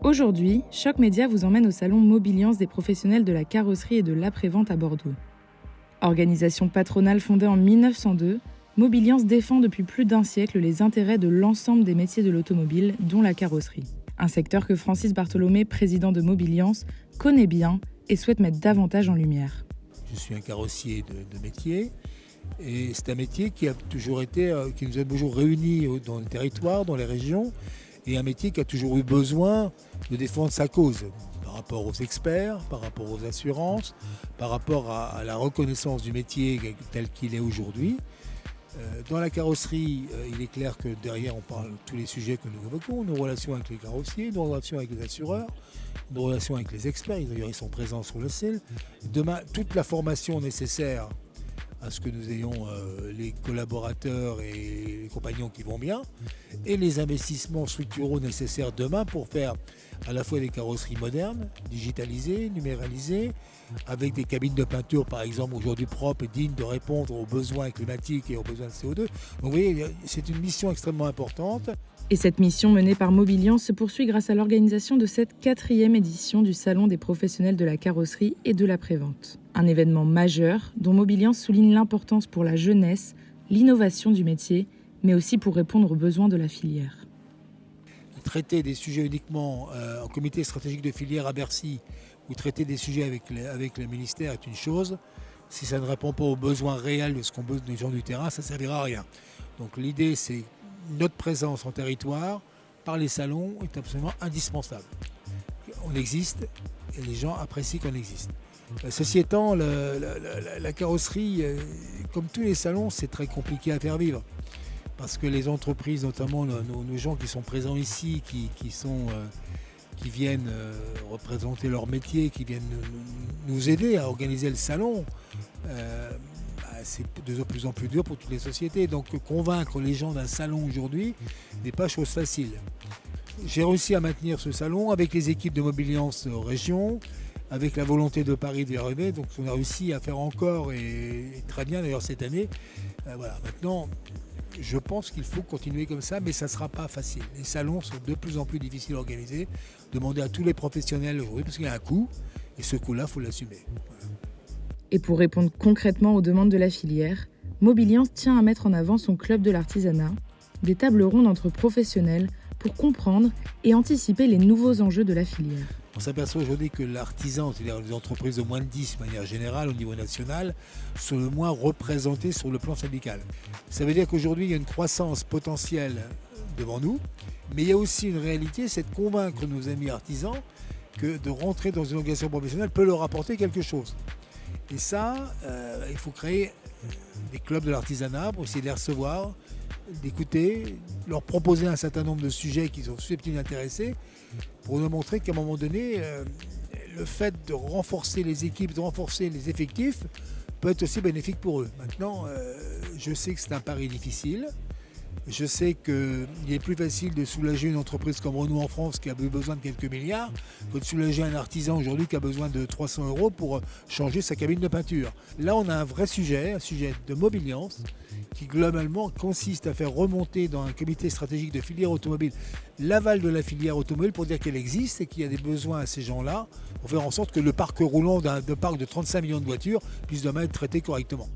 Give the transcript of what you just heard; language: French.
Aujourd'hui, Choc Média vous emmène au salon Mobiliance des professionnels de la carrosserie et de l'après-vente à Bordeaux. Organisation patronale fondée en 1902, Mobiliance défend depuis plus d'un siècle les intérêts de l'ensemble des métiers de l'automobile, dont la carrosserie. Un secteur que Francis Bartholomé, président de Mobiliance, connaît bien et souhaite mettre davantage en lumière. Je suis un carrossier de métier et c'est un métier qui a toujours été, qui nous a toujours réunis dans les territoires, dans les régions, et un métier qui a toujours eu besoin de défendre sa cause par rapport aux experts, par rapport aux assurances, par rapport à la reconnaissance du métier tel qu'il est aujourd'hui. Dans la carrosserie, il est clair que derrière on parle de tous les sujets que nous évoquons, nos relations avec les carrossiers, nos relations avec les assureurs, nos relations avec les experts, ils sont présents sur le site. Demain, toute la formation nécessaire à ce que nous ayons les collaborateurs et les compagnons qui vont bien, et les investissements structuraux nécessaires demain pour faire à la fois des carrosseries modernes, digitalisées, numéralisées, avec des cabines de peinture par exemple aujourd'hui propres et dignes de répondre aux besoins climatiques et aux besoins de CO2. Donc vous voyez, c'est une mission extrêmement importante. Et cette mission menée par Mobiliance se poursuit grâce à l'organisation de cette 4e édition du Salon des professionnels de la carrosserie et de l'après-vente. Un événement majeur dont Mobiliance souligne l'importance pour la jeunesse, l'innovation du métier, mais aussi pour répondre aux besoins de la filière. Traiter des sujets uniquement en comité stratégique de filière à Bercy ou traiter des sujets avec le ministère est une chose. Si ça ne répond pas aux besoins réels de ce qu'ont besoin des gens du terrain, ça ne servira à rien. Donc l'idée, c'est notre présence en territoire par les salons est absolument indispensable. On existe et les gens apprécient qu'on existe. Ceci étant, la carrosserie, comme tous les salons, c'est très compliqué à faire vivre. Parce que les entreprises, notamment nos gens qui sont présents ici, qui viennent représenter leur métier, qui viennent nous aider à organiser le salon, c'est de plus en plus dur pour toutes les sociétés. Donc convaincre les gens d'un salon aujourd'hui n'est pas chose facile. J'ai réussi à maintenir ce salon avec les équipes de Mobiliance région, avec la volonté de Paris de y arriver. Donc on a réussi à faire encore et très bien d'ailleurs cette année. Voilà. Maintenant, je pense qu'il faut continuer comme ça, mais ça ne sera pas facile. Les salons sont de plus en plus difficiles à organiser. Demandez à tous les professionnels aujourd'hui, parce qu'il y a un coût, et ce coût-là, il faut l'assumer. Voilà. Et pour répondre concrètement aux demandes de la filière, Mobiliance tient à mettre en avant son club de l'artisanat, des tables rondes entre professionnels pour comprendre et anticiper les nouveaux enjeux de la filière. On s'aperçoit aujourd'hui que l'artisan, c'est-à-dire les entreprises de moins de 10 de manière générale au niveau national, sont le moins représentées sur le plan syndical. Ça veut dire qu'aujourd'hui, il y a une croissance potentielle devant nous, mais il y a aussi une réalité, c'est de convaincre nos amis artisans que de rentrer dans une organisation professionnelle peut leur apporter quelque chose. Et ça, il faut créer des clubs de l'artisanat pour essayer de les recevoir, d'écouter, leur proposer un certain nombre de sujets qui sont susceptibles d'intéresser, pour nous montrer qu'à un moment donné, le fait de renforcer les équipes, de renforcer les effectifs, peut être aussi bénéfique pour eux. Maintenant, je sais que c'est un pari difficile. Je sais qu'il est plus facile de soulager une entreprise comme Renault en France qui a besoin de quelques milliards que de soulager un artisan aujourd'hui qui a besoin de 300 € pour changer sa cabine de peinture. Là, on a un vrai sujet, un sujet de Mobiliance qui globalement consiste à faire remonter dans un comité stratégique de filière automobile l'aval de la filière automobile pour dire qu'elle existe et qu'il y a des besoins à ces gens-là pour faire en sorte que le parc roulant d'un parc de 35 millions de voitures puisse demain être traité correctement.